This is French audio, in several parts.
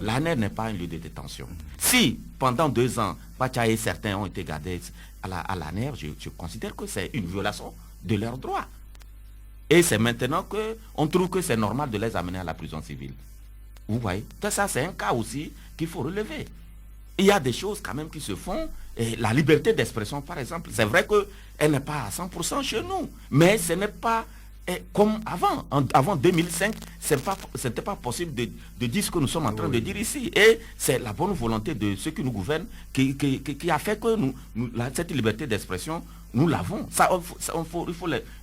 L'ANER n'est pas un lieu de détention. Si, pendant 2 ans, Pacha et certains ont été gardés à l'ANER, je considère que c'est une violation de leurs droits. Et c'est maintenant qu'on trouve que c'est normal de les amener à la prison civile. Vous voyez, ça c'est un cas aussi qu'il faut relever. Il y a des choses quand même qui se font. Et la liberté d'expression, par exemple, c'est vrai qu'elle n'est pas à 100% chez nous. Mais ce n'est pas comme avant. Avant 2005, ce n'était pas possible de dire ce que nous sommes en train de dire ici. Et c'est la bonne volonté de ceux qui nous gouvernent qui a fait que cette liberté d'expression, nous l'avons.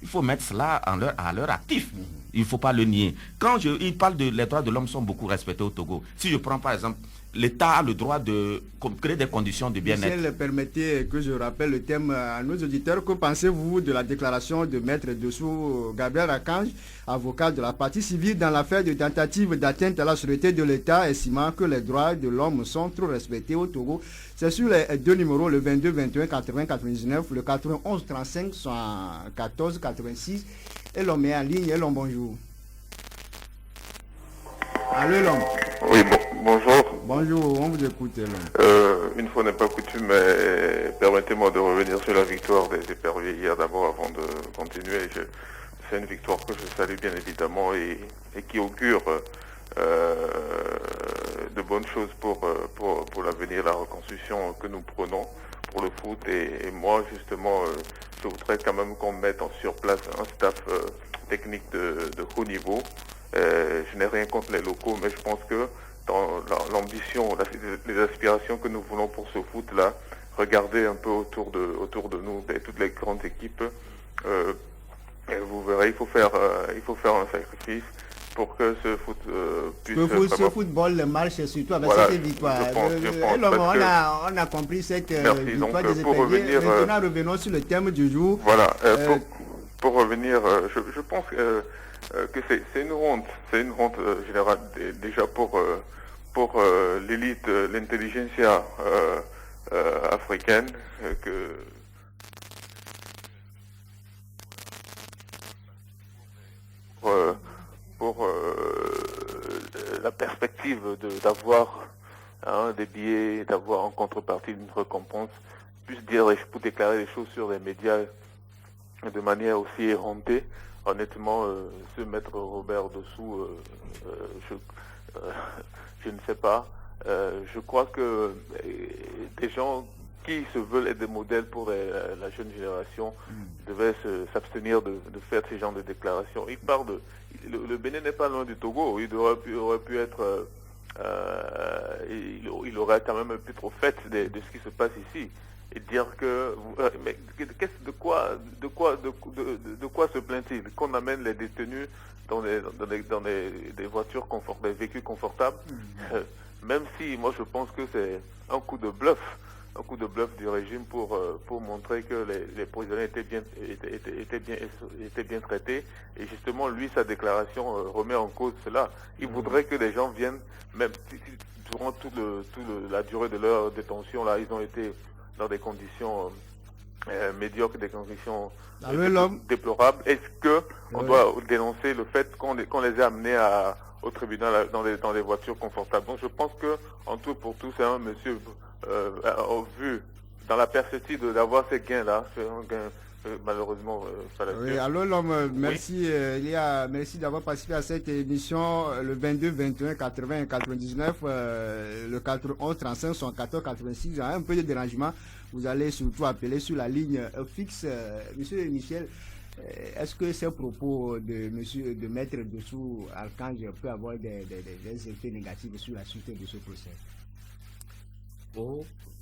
Il faut mettre cela à leur actif. Il ne faut pas le nier. Quand il parle les droits de l'homme sont beaucoup respectés au Togo. Si je prends par exemple, l'État a le droit de créer des conditions de bien-être. Michel, permettez que je rappelle le thème à nos auditeurs. Que pensez-vous de la déclaration de Maître Dossou Gabriel Archange, avocat de la partie civile dans l'affaire de tentative d'atteinte à la sûreté de l'État, estimant que les droits de l'homme sont trop respectés au Togo? C'est sur les 2 numéros, le 22 21 80 99, le 91 35 14 86. Et l'homme est en ligne. Et l'homme, bonjour. Allô, l'homme. Oui, bonjour. Bonjour, on vous écoute, l'homme. Une fois n'est pas coutume, mais permettez-moi de revenir sur la victoire des éperviers hier d'abord avant de continuer. C'est une victoire que je salue bien évidemment et qui augure de bonnes choses pour l'avenir, la reconstruction que nous prenons pour le foot. Et moi, justement, je voudrais quand même qu'on mette sur place un staff technique de haut niveau. Je n'ai rien contre les locaux, mais je pense que dans l'ambition, les aspirations que nous voulons pour ce foot-là, regardez un peu autour de nous, toutes les grandes équipes, et vous verrez, il faut faire un sacrifice pour que ce foot puisse... Ce football marche surtout avec cette victoire. On a compris cette victoire des éperviers. Maintenant, revenons sur le thème du jour. Voilà, pour revenir, je pense que c'est une honte générale déjà pour l'élite, l'intelligentsia africaine pour la perspective d'avoir des billets, d'avoir en contrepartie une récompense, puisse déclarer les choses sur les médias de manière aussi éhontée. Honnêtement, ce maître Robert Dossou, je ne sais pas. Je crois que des gens qui se veulent être des modèles pour la jeune génération devaient s'abstenir de faire ce genre de déclarations. Le Bénin n'est pas loin du Togo. Il aurait pu être... il aurait quand même un peu trop fait de ce qui se passe ici. Et dire que mais de quoi se plaint-il qu'on amène les détenus dans des voitures des véhicules confortables, même si moi je pense que c'est un coup de bluff du régime pour montrer que les prisonniers étaient bien traités. Et justement, lui, sa déclaration remet en cause cela. Il voudrait que les gens viennent, même durant la durée de leur détention, là, ils ont été dans des conditions médiocres, des conditions déplorables. Est-ce que on doit dénoncer le fait qu'on les ait amenés au tribunal dans des voitures confortables? Donc je pense que en tout pour tout, c'est un monsieur vu dans la perspective d'avoir ces gains-là, c'est un gain malheureusement fallacieux. Oui, alors l'homme, merci, merci d'avoir participé à cette émission le 22 21 80 99, le 91 35 74 86. Un peu de dérangement, vous allez surtout appeler sur la ligne fixe. Monsieur Michel, est-ce que ces propos de Maître Dossou Archange peut avoir des effets négatifs sur la suite de ce procès?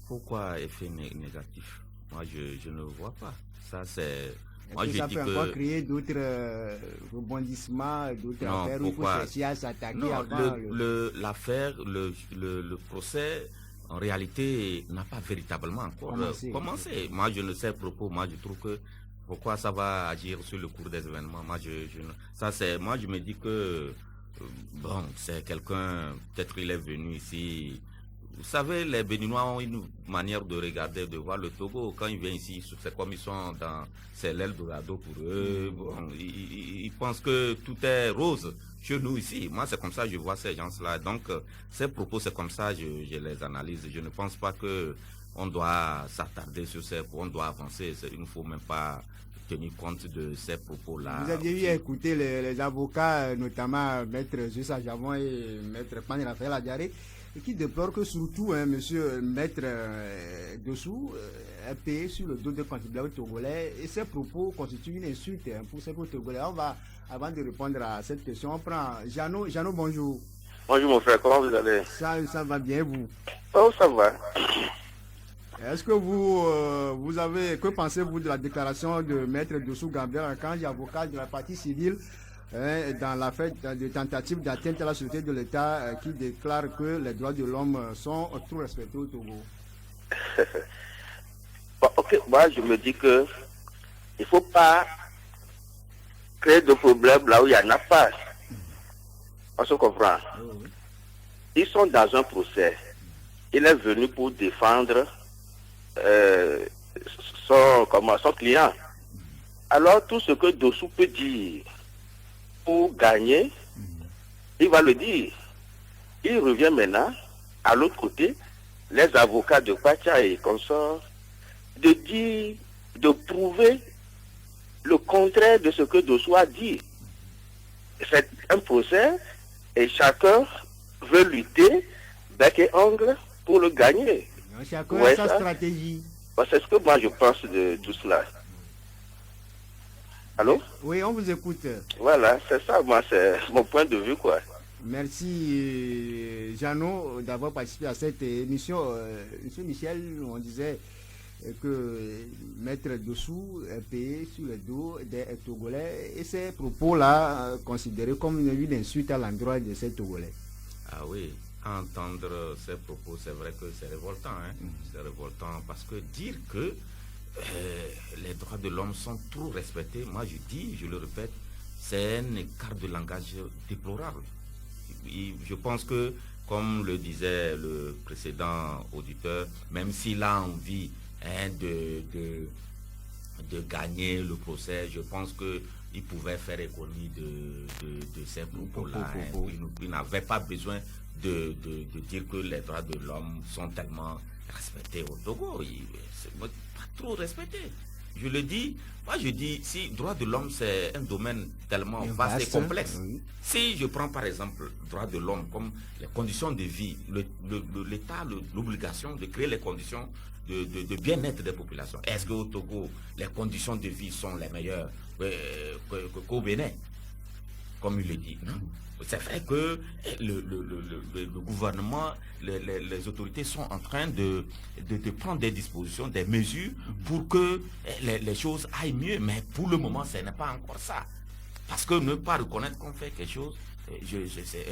Pourquoi effet négatif? Moi, je ne le vois pas. Ça, c'est... Moi, ça peut encore créer d'autres rebondissements, d'autres affaires où il faut chercher à s'attaquer avant... L'affaire, le procès, en réalité, n'a pas véritablement encore commencé. Moi, je ne sais à propos. Moi, je trouve que pourquoi ça va agir sur le cours des événements. Moi, moi, je me dis que, bon, c'est quelqu'un, peut-être il est venu ici Vous savez, les Béninois ont une manière de regarder, de voir le Togo. Quand ils viennent ici, c'est comme ils sont dans... C'est l'Eldorado pour eux. Bon, ils pensent que tout est rose chez nous ici. Moi, c'est comme ça que je vois ces gens-là. Donc, ces propos, c'est comme ça que je les analyse. Je ne pense pas que on doit s'attarder sur ces propos, on doit avancer. Il ne faut même pas tenir compte de ces propos-là. Vous aviez eu à écouter les avocats, notamment Maître Jussa Javon et Maître Pani Raphaël Adiaré, qui déplorent que surtout, monsieur Maître Dossou est payé sur le dos des contribuables togolais, et ces propos constituent une insulte pour ces Togolais. On va, avant de répondre à cette question, on prend Jeannot. Jeannot, bonjour. Bonjour mon frère, comment vous allez? Ça va bien, vous? Oh, ça va. Est-ce que vous avez, que pensez-vous de la déclaration de Maître Dossou Gabriel Archange, avocat de la partie civile, dans l'affaire de tentative d'atteinte à la sûreté de l'État, qui déclare que les droits de l'homme sont trop respectés au Togo? Bon, ok, moi je me dis que il ne faut pas créer de problèmes là où il n'y en a pas. On se comprend. Oui. Ils sont dans un procès. Il est venu pour défendre son client. Alors tout ce que Dossou peut dire pour gagner, il va le dire. Il revient maintenant à l'autre côté, les avocats de Pacha et consorts, de dire, de prouver le contraire de ce que Dossou a dit. C'est un procès et chacun veut lutter bec et ongle pour le gagner. Chacun a sa stratégie. C'est ce que moi je pense de tout cela. Allô? Oui, on vous écoute. Voilà, c'est ça, moi, c'est mon point de vue, quoi. Merci, Jeannot, d'avoir participé à cette émission. Monsieur Michel, on disait que Maître Dossou est payé sur le dos des Togolais, et ces propos-là considérés comme une insulte à l'endroit de ces Togolais. Ah oui, entendre ces propos, c'est vrai que c'est révoltant. C'est révoltant parce que dire que les droits de l'homme sont trop respectés, moi je dis, je le répète, c'est un écart de langage déplorable. Je pense que, comme le disait le précédent auditeur, même s'il a envie de gagner le procès, je pense qu'il pouvait faire économie de ces propos-là. Il n'avait pas besoin de dire que les droits de l'homme sont tellement respectés au Togo. C'est pas trop respecté. Je le dis, moi je dis, si droit de l'homme c'est un domaine tellement vaste et complexe, si je prends par exemple droit de l'homme comme les conditions de vie, l'État a l'obligation de créer les conditions de bien-être des populations. Est-ce qu'au Togo, les conditions de vie sont les meilleures qu'au Bénin, comme il le dit? Non. C'est vrai que le gouvernement, les autorités sont en train de prendre des dispositions, des mesures pour que les choses aillent mieux. Mais pour le moment, ce n'est pas encore ça. Parce que ne pas reconnaître qu'on fait quelque chose, je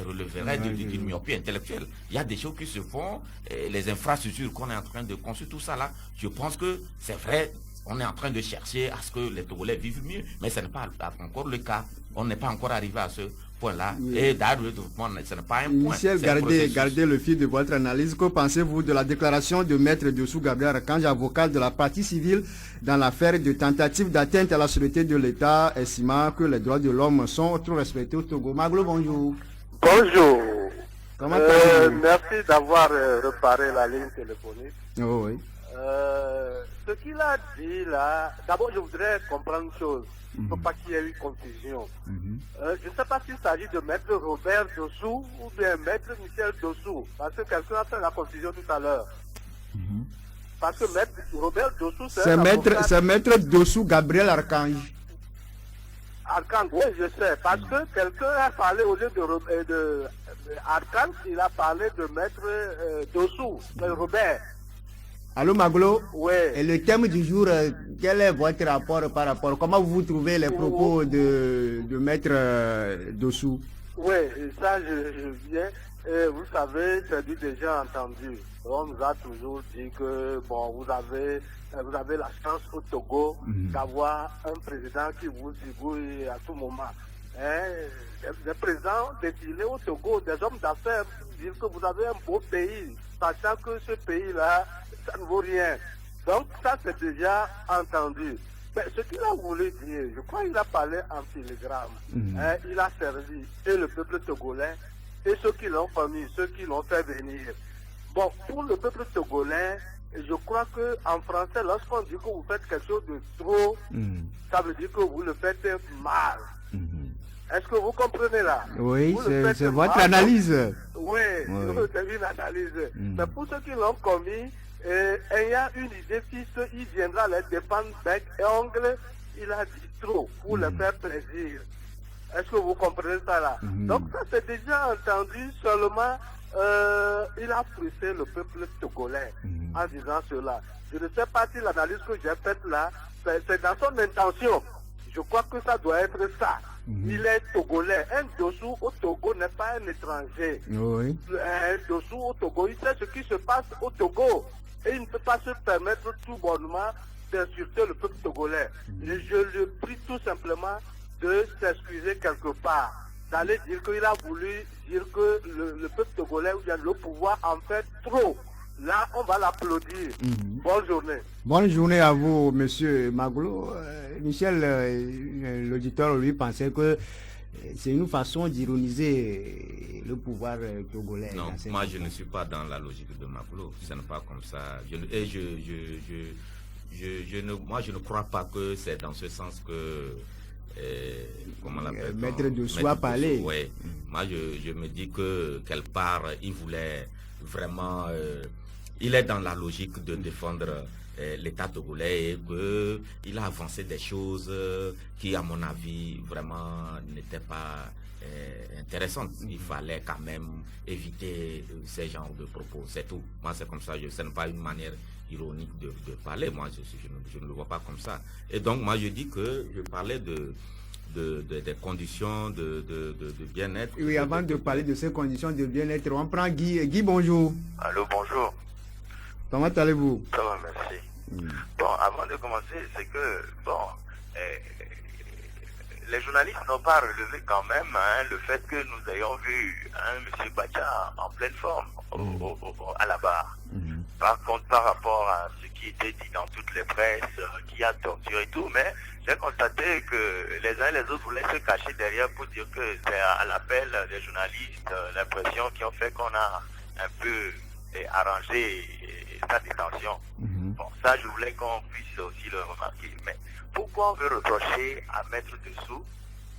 releverais d'une myopie intellectuelle. Il y a des choses qui se font, les infrastructures qu'on est en train de construire, tout ça là, je pense que c'est vrai, on est en train de chercher à ce que les Togolais vivent mieux, mais ce n'est pas encore le cas. On n'est pas encore arrivé à ce point-là. Oui. Et d'ailleurs, ce n'est pas un point. Michel, gardez le fil de votre analyse. Que pensez-vous de la déclaration de Maître Dossou Gabriel Archange, avocat de la partie civile, dans l'affaire de tentative d'atteinte à la sûreté de l'État, estimant que les droits de l'homme sont trop respectés au Togo? Maglo, bonjour. Bonjour. Comment allez-vous? Merci d'avoir reparé la ligne téléphonique. Oh, oui. Ce qu'il a dit là, d'abord je voudrais comprendre une chose. Il ne faut pas qu'il y ait eu confusion. Je ne sais pas s'il s'agit de Maître Robert Dossou ou bien Maître Michel Dossou, parce que quelqu'un a fait la confusion tout à l'heure. Parce que Maître Robert Dossou, c'est Maître Dossou Gabriel Archange. Archange, oui, je sais. Parce que quelqu'un a parlé au lieu de Archange, il a parlé de Maître Dossou, Robert. Allô Maglo? Oui. Et le thème du jour, quel est votre rapport par rapport? Comment vous trouvez les propos de Maître Dossou? Oui, ça je viens. Vous savez, c'est du déjà entendu. On nous a toujours dit que bon, vous avez la chance au Togo d'avoir un président qui vous zigouille à tout moment. Les présidents défilés au Togo, des hommes d'affaires disent que vous avez un beau pays. sachant que ce pays-là, ça ne vaut rien. Donc ça, c'est déjà entendu. Mais ce qu'il a voulu dire, je crois qu'il a parlé en télégramme. Il a servi et le peuple togolais et ceux qui l'ont permis, ceux qui l'ont fait venir. Bon, pour le peuple togolais, je crois qu'en français, lorsqu'on dit que vous faites quelque chose de trop, ça veut dire que vous le faites mal. Est-ce que vous comprenez là? Oui, c'est votre analyse. Oui, c'est une analyse. Mais pour ceux qui l'ont commis, ayant une idée fixe, il viendra les défendre bec et ongle. Il a dit trop pour leur faire plaisir. Est-ce que vous comprenez ça là? Donc ça c'est déjà entendu, seulement il a frustré le peuple togolais en disant cela. Je ne sais pas si l'analyse que j'ai faite là, c'est dans son intention. Je crois que ça doit être ça. Il est togolais. Un Dossou au Togo n'est pas un étranger. Oui. Un Dossou au Togo, il sait ce qui se passe au Togo. Et il ne peut pas se permettre tout bonnement d'insulter le peuple togolais. Et je le prie tout simplement de s'excuser quelque part. D'aller dire qu'il a voulu dire que le peuple togolais ou bien le pouvoir en fait trop. Là, on va l'applaudir. Bonne journée. Bonne journée à vous, monsieur Maglo. Michel, l'auditeur, lui, pensait que c'est une façon d'ironiser le pouvoir togolais. Non, moi je ne suis pas dans la logique de Maglo. Ce n'est pas comme ça. Moi je ne crois pas que c'est dans ce sens que comment on l'appelle, Maître Dossou a parlé. Ouais. Moi je me dis que quelque part il voulait vraiment il est dans la logique de défendre l'État togolais et qu'il a avancé des choses qui à mon avis vraiment n'étaient pas intéressantes. Il fallait quand même éviter ces genres de propos, c'est tout. Moi c'est comme ça, ce n'est pas une manière ironique de parler, moi je ne le vois pas comme ça. Et donc moi je dis que je parlais des conditions de bien-être. Oui, avant de parler de ces conditions de bien-être, on prend Guy. Guy, bonjour. Allô, bonjour. Comment allez-vous? Ça va, merci. Bon, avant de commencer, c'est que, bon, les journalistes n'ont pas relevé quand même le fait que nous ayons vu M. Bacha en pleine forme à la barre. Par contre, par rapport à ce qui était dit dans toutes les presses, qui a torturé et tout, mais j'ai constaté que les uns et les autres voulaient se cacher derrière pour dire que c'est à l'appel des journalistes, l'impression qui ont fait qu'on a un peu arrangé sa détention. Bon, ça, je voulais qu'on puisse aussi le remarquer. Mais pourquoi on veut reprocher à Maître Dossou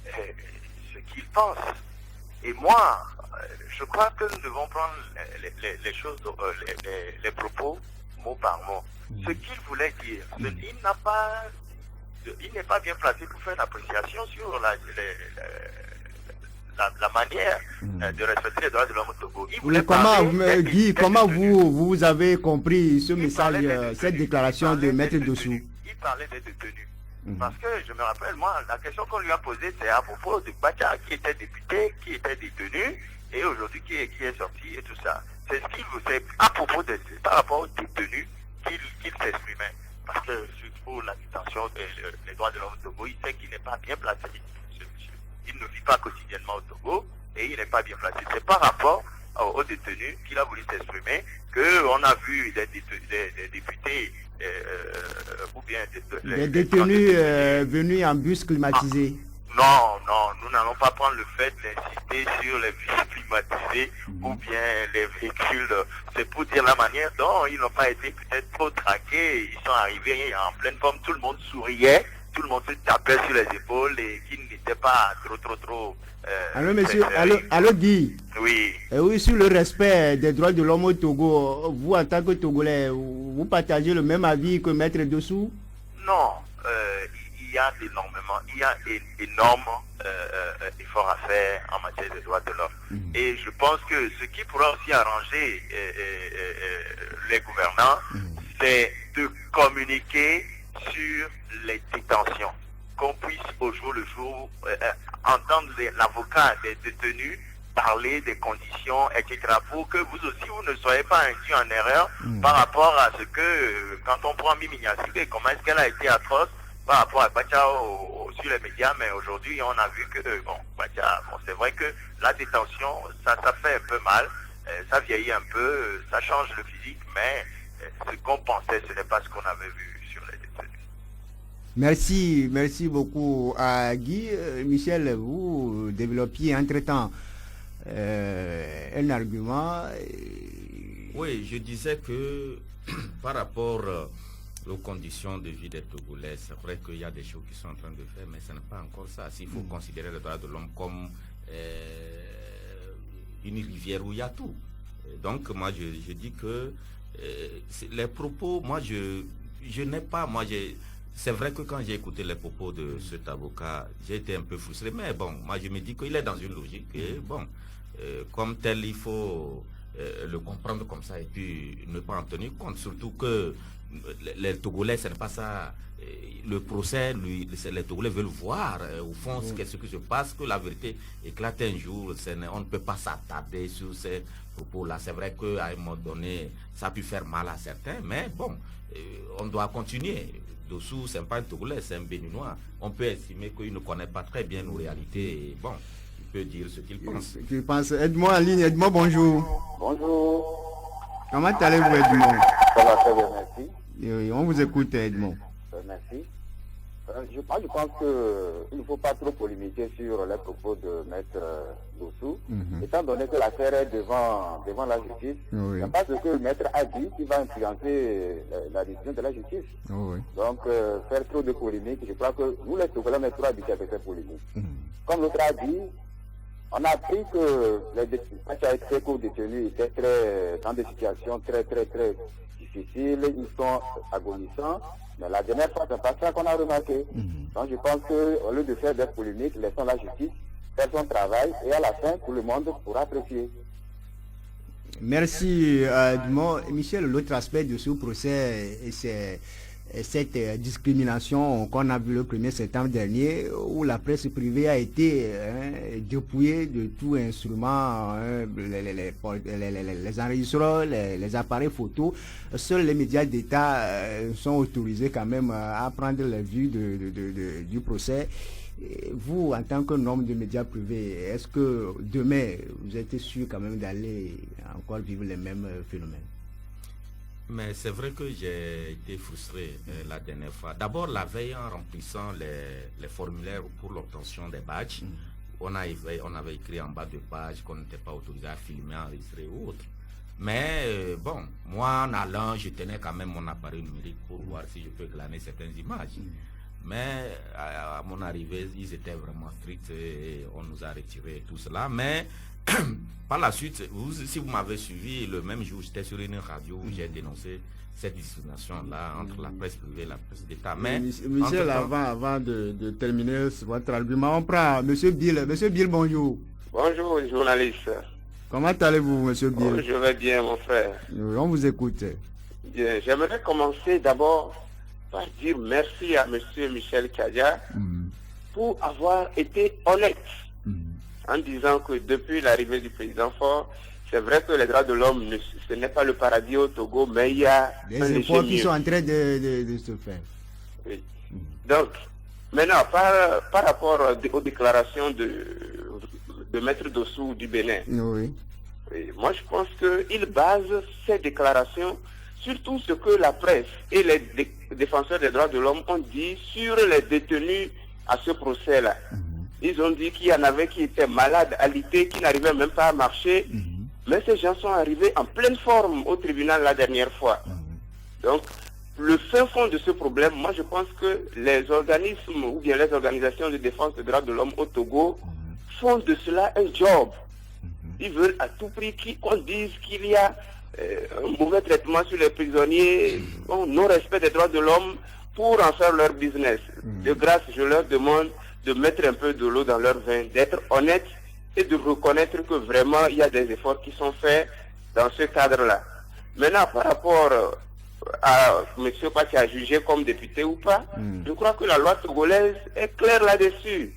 ce qu'il pense? Et moi, je crois que nous devons prendre les choses, les propos mot par mot. Ce qu'il voulait dire, il n'est pas bien placé pour faire l'appréciation sur la manière de respecter les droits de l'homme au Togo. Guy, comment vous avez compris ce message, cette déclaration de Maître Dossou? Il parlait des détenus. Parce que je me rappelle, moi, la question qu'on lui a posée, c'est à propos de Bacha, qui était député, qui était détenu, et aujourd'hui qui est sorti et tout ça. C'est ce qu'il vous sait à propos par rapport aux détenus qu'il s'exprimait. Parce que pour la détention des droits de l'homme au Togo, il sait qu'il n'est pas bien placé. Il ne vit pas quotidiennement au Togo et il n'est pas bien placé. C'est par rapport aux détenus qu'il a voulu s'exprimer qu'on a vu des députés ou bien des détenus venus en bus climatisé. Non, nous n'allons pas prendre le fait d'insister sur les bus climatisés ou bien les véhicules. C'est pour dire la manière dont ils n'ont pas été peut-être trop traqués. Ils sont arrivés en pleine forme, tout le monde souriait, tout le monde se tapait sur les épaules et qui n'était pas trop... Allô, monsieur, allô Guy. Oui. Oui, sur le respect des droits de l'homme au Togo, vous en tant que Togolais, vous partagez le même avis que Maître Dossou? Non, il y a énorme effort à faire en matière de droits de l'homme. Et je pense que ce qui pourra aussi arranger les gouvernants, c'est de communiquer sur les détentions. Qu'on puisse au jour le jour entendre l'avocat des détenus parler des conditions, etc. pour que vous aussi, vous ne soyez pas induits en erreur par rapport à ce que, quand on prend Mimi Niassibé, comment est-ce qu'elle a été atroce par rapport à Bacha sur les médias, mais aujourd'hui, on a vu que, bon, Bacha, bon, c'est vrai que la détention, ça fait un peu mal, ça vieillit un peu, ça change le physique, mais ce qu'on pensait, ce n'est pas ce qu'on avait vu sur les détenus. Merci beaucoup à Guy. Michel, vous développiez entre-temps un argument. Oui, je disais que par rapport aux conditions de vie des Togolais, c'est vrai qu'il y a des choses qui sont en train de faire, mais ce n'est pas encore ça. S'il faut considérer les droits de l'homme comme une rivière où il y a tout. Donc moi je dis que les propos, moi je n'ai pas, c'est vrai que quand j'ai écouté les propos de cet avocat, j'ai été un peu frustré, mais bon, moi je me dis qu'il est dans une logique, et bon, comme tel il faut le comprendre comme ça et puis ne pas en tenir compte, surtout que les Togolais, ce n'est pas ça. Le procès, les Togolais veulent voir au fond ce qui se passe, que la vérité éclate un jour. On ne peut pas s'attarder sur ces propos-là. C'est vrai qu'à un moment donné, ça a pu faire mal à certains, mais bon, on doit continuer. Dossou, ce n'est pas un Togolais, c'est un Béninois. On peut estimer qu'il ne connaît pas très bien nos réalités. Et bon, il peut dire ce qu'il pense. Edmond en ligne. Edmond, bonjour. Bonjour. Comment allez-vous, Edmond? Ça va très bien, merci. Oui, on vous écoute, Edmond. Merci. Je pense qu'il ne faut pas trop polémiquer sur les propos de Maître Dossou, étant donné que l'affaire est devant la justice. Oui. C'est pas ce que le Maître a dit qui va influencer la décision de la justice. Oui. Donc, faire trop de polémique, je crois que nous, les Togolais, on est trop habitués à faire polémique. Comme l'autre a dit, on a appris que les co-détenus étaient dans des situations très difficiles, ils sont agonisants, mais la dernière fois, c'est pas ça qu'on a remarqué. Donc je pense qu'au lieu de faire des polémiques, laissons la justice faire son travail et à la fin, tout le monde pourra apprécier. Merci, Edmond. Michel, l'autre aspect de ce procès, c'est cette discrimination qu'on a vu le 1er septembre dernier, où la presse privée a été dépouillée de tout instrument, les enregistreurs, les appareils photos. Seuls les médias d'État sont autorisés quand même à prendre la vue du procès. Vous, en tant qu'un homme de médias privés, est-ce que demain, vous êtes sûr quand même d'aller encore vivre les mêmes phénomènes? Mais c'est vrai que j'ai été frustré la dernière fois. D'abord, la veille, en remplissant les formulaires pour l'obtention des badges, on avait écrit en bas de page qu'on n'était pas autorisé à filmer, enregistrer ou autre. Mais bon, moi en allant, je tenais quand même mon appareil numérique pour voir si je peux glaner certaines images. Mais à mon arrivée, ils étaient vraiment stricts et on nous a retiré tout cela. Mais par la suite, si vous m'avez suivi, le même jour, j'étais sur une radio où j'ai dénoncé cette discrimination-là entre la presse privée et la presse d'État. Mais Michel, avant de terminer votre argument, on prend M. Bill. M. Bill, bonjour. Bonjour, journaliste. Comment allez-vous, M. Bill? Oh, je vais bien, mon frère. Oui, on vous écoute. Bien, j'aimerais commencer d'abord par dire merci à M. Michel Kadia pour avoir été honnête en disant que depuis l'arrivée du président Faure, c'est vrai que les droits de l'homme, ce n'est pas le paradis au Togo, mais il y a des efforts qui sont en train de se faire. Oui. Donc, maintenant, par rapport aux déclarations de Maître Dossou du Bénin, oui. Moi je pense qu'il base ces déclarations sur tout ce que la presse et les défenseurs des droits de l'homme ont dit sur les détenus à ce procès-là. Ils ont dit qu'il y en avait qui étaient malades, alités, qui n'arrivaient même pas à marcher. Mais ces gens sont arrivés en pleine forme au tribunal la dernière fois. Donc, le fin fond de ce problème, moi je pense que les organismes ou bien les organisations de défense des droits de l'homme au Togo font de cela un job. Ils veulent à tout prix qu'on dise qu'il y a un mauvais traitement sur les prisonniers, non-respect des droits de l'homme pour en faire leur business. De grâce, je leur demande de mettre un peu de l'eau dans leur vin, d'être honnêtes et de reconnaître que vraiment il y a des efforts qui sont faits dans ce cadre-là. Maintenant, par rapport à M. qui a jugé comme député ou pas, je crois que la loi togolaise est claire là-dessus.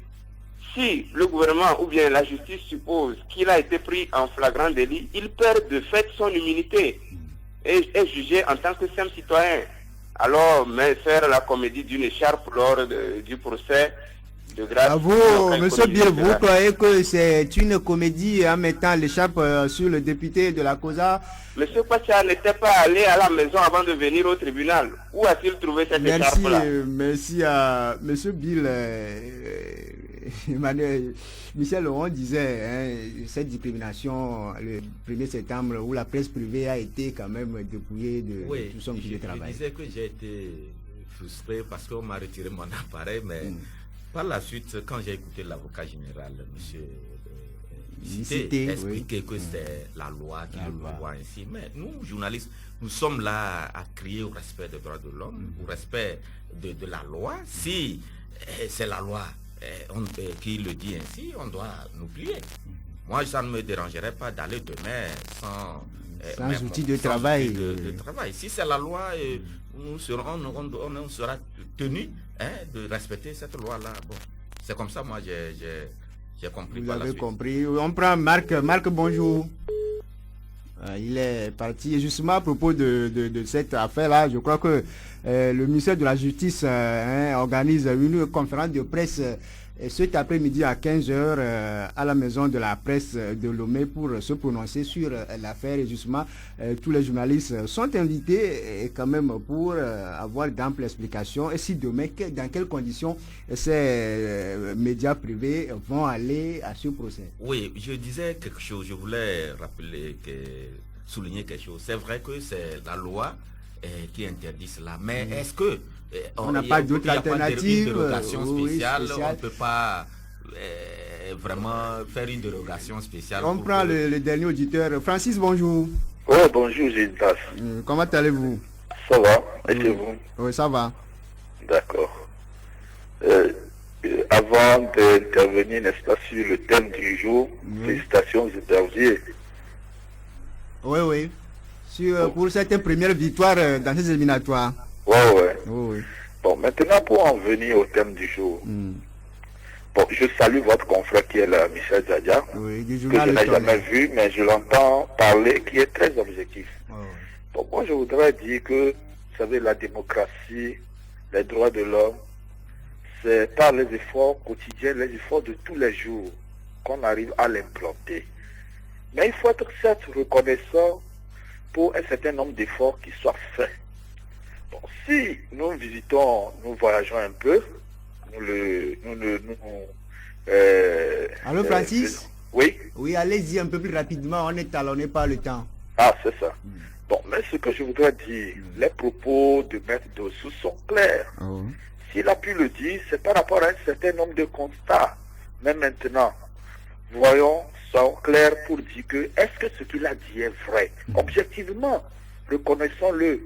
Si le gouvernement ou bien la justice suppose qu'il a été pris en flagrant délit, il perd de fait son immunité et est jugé en tant que simple citoyen. Alors, mais faire la comédie d'une écharpe lors du procès, De grâce. À vous, monsieur Biel, vous croyez que c'est une comédie en mettant l'écharpe sur le député de la COSA? Monsieur Pacha n'était pas allé à la maison avant de venir au tribunal. Où a-t-il trouvé cette écharpe-là? Merci à monsieur Bill. Michel Laurent disait cette discrimination le 1er septembre où la presse privée a été quand même dépouillée de tout son outil de travail. Je disais que j'ai été frustré parce qu'on m'a retiré mon appareil, mais par la suite, quand j'ai écouté l'avocat général, monsieur expliquer que c'est la loi qui le prévoit ainsi. Mais nous, journalistes, nous sommes là à crier au respect des droits de l'homme, au respect de la loi. Si c'est la loi qui le dit ainsi, on doit nous plier. Moi, ça ne me dérangerait pas d'aller demain sans outil de travail. Si c'est la loi, on sera tenu de respecter cette loi-là. Bon, c'est comme ça, moi, j'ai compris. Vous avez compris. On prend Marc. Marc, bonjour. Il est parti. Et justement, à propos de cette affaire-là, je crois que le ministère de la Justice organise une conférence de presse cet après-midi à 15h à la maison de la presse de Lomé pour se prononcer sur l'affaire. Et justement, tous les journalistes sont invités quand même pour avoir d'amples explications. Et si demain, dans quelles conditions ces médias privés vont aller à ce procès? Oui, je disais quelque chose. Je voulais souligner quelque chose. C'est vrai que c'est la loi qui interdit cela. Mais est-ce que on n'a pas d'autre alternative? Une dérogation spéciale, on ne peut pas vraiment faire une dérogation spéciale. On prend le dernier auditeur. Francis, bonjour. Oui, bonjour, Gildas. Comment allez-vous? Ça va, et vous? Oui, ça va. D'accord. Avant d'intervenir, n'est-ce pas, sur le thème du jour, félicitations aux interviewés. Oui. Pour cette première victoire dans ces éliminatoires. Oui. Bon, maintenant pour en venir au thème du jour. Bon, je salue votre confrère qui est là, Michel Djadia, que je n'ai jamais vu, mais je l'entends parler, qui est très objectif. Bon, moi je voudrais dire que, vous savez, la démocratie, les droits de l'homme, c'est par les efforts quotidiens, les efforts de tous les jours qu'on arrive à l'implanter. Mais il faut être certes reconnaissant pour un certain nombre d'efforts qui soient faits. Bon, si nous voyageons un peu, Allô Francis? Oui, allez-y un peu plus rapidement, on est talonné par le temps. Ah, c'est ça. Bon, mais ce que je voudrais dire, les propos de Maître Dossou sont clairs. S'il a pu le dire, c'est par rapport à un certain nombre de constats. Mais maintenant, voyons, soyons clairs pour dire que est-ce que ce qu'il a dit est vrai? Objectivement, reconnaissons-le.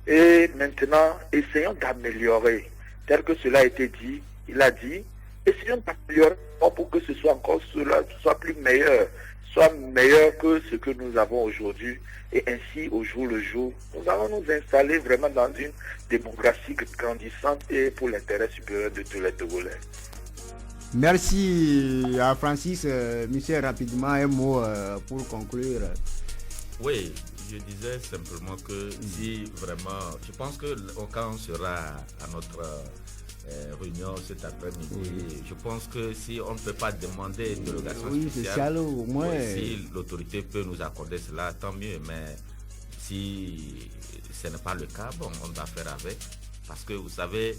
Et maintenant, essayons d'améliorer. Tel que cela a été dit, il a dit, essayons d'améliorer pour que ce soit encore cela soit plus meilleur, soit meilleur que ce que nous avons aujourd'hui. Et ainsi, au jour le jour, nous allons nous installer vraiment dans une démocratie grandissante et pour l'intérêt supérieur de tous les Togolais. Merci à Francis. Michel, rapidement, un mot pour conclure. Oui, je disais simplement que si vraiment, je pense que quand on sera à notre réunion cet après-midi, je pense que si on ne peut pas demander une dérogation spéciale, au moins, si l'autorité peut nous accorder cela, tant mieux. Mais si ce n'est pas le cas, bon, on va faire avec. Parce que vous savez,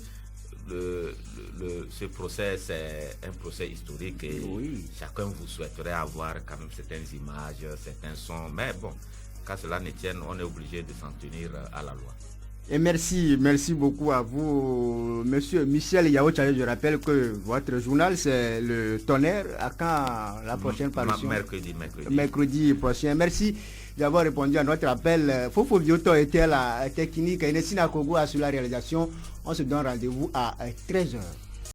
ce procès, c'est un procès historique et chacun vous souhaiterait avoir quand même certaines images, certains sons. Mais bon, qu'à cela ne tienne, on est obligé de s'en tenir à la loi. Et merci beaucoup à vous, monsieur Michel Yao-Tchale. Je rappelle que votre journal, c'est le Tonnerre. À quand la prochaine parution? Mercredi prochain. Merci d'avoir répondu à notre appel. Fofo Bioto était la technique. Inesina Kogo a sur la réalisation. On se donne rendez-vous à 13h.